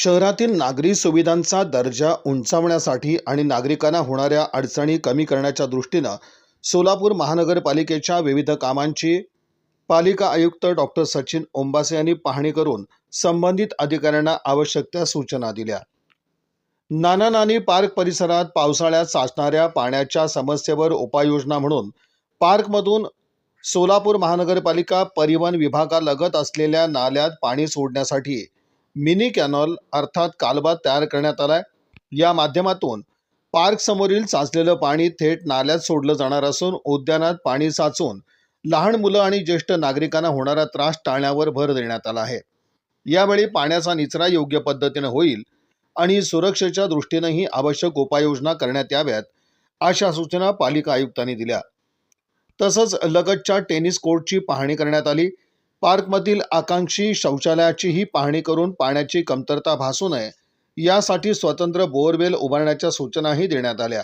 शहरातील नागरी सुविधांचा दर्जा उंचावण्यासाठी आणि नागरिकांना होणाऱ्या अडचणी कमी करण्याच्या दृष्टीनं सोलापूर महानगरपालिकेच्या विविध कामांची पालिका आयुक्त डॉक्टर सचिन ओंबासे यांनी पाहणी करून संबंधित अधिकाऱ्यांना आवश्यक त्या सूचना दिल्या। नाना नानी पार्क परिसरात पावसाळ्यात साचणाऱ्या पाण्याच्या समस्येवर उपाययोजना म्हणून पार्कमधून सोलापूर महानगरपालिका परिवहन विभागालगत असलेल्या नाल्यात पाणी सोडण्यासाठी मिनी कॅनॉल अर्थात कालवा तयार करण्यात आलाय। या माध्यमातून पार्क समोरील साचलेलं पाणी थेट नाल्यात सोडलं जाणार असून उद्यानात पाणी साचून लहान मुलं आणि ज्येष्ठ नागरिकांना होणारा त्रास टाळण्यावर भर देण्यात आला आहे। यावेळी पाण्याचा निचरा योग्य पद्धतीने होईल आणि सुरक्षेच्या दृष्टीनेही आवश्यक उपाययोजना करण्यात याव्यात अशा सूचना पालिका आयुक्तांनी दिल्या। तसंच लगतच्या टेनिस कोर्टची पाहणी करण्यात आली। पार्कमधील आकांक्षी शौचालयाचीही पाहणी करून पाण्याची कमतरता भासू नये यासाठी स्वतंत्र बोअरवेल उभारण्याच्या सूचनाही देण्यात आल्या।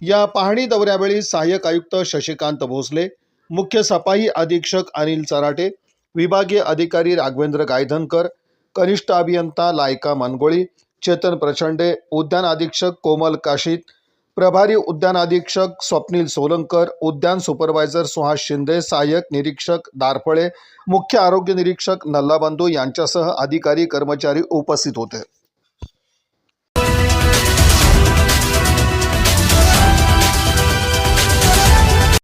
या पाहणी दौऱ्यावेळी सहाय्यक आयुक्त शशिकांत भोसले, मुख्य सफाई अधीक्षक अनिल चराटे, विभागीय अधिकारी राघवेंद्र गायधनकर, कनिष्ठ अभियंता लायका मनगोळी, चेतन प्रचंडे, उद्यान अधीक्षक कोमल काशीत, प्रभारी उद्यान अधीक्षक स्वप्नील सोलंकर, उद्यान सुपरवायझर सुहास शिंदे, सहाय्यक निरीक्षक दारफळे, मुख्य आरोग्य निरीक्षक नल्लाबंधू यांच्यासह अधिकारी कर्मचारी उपस्थित होते।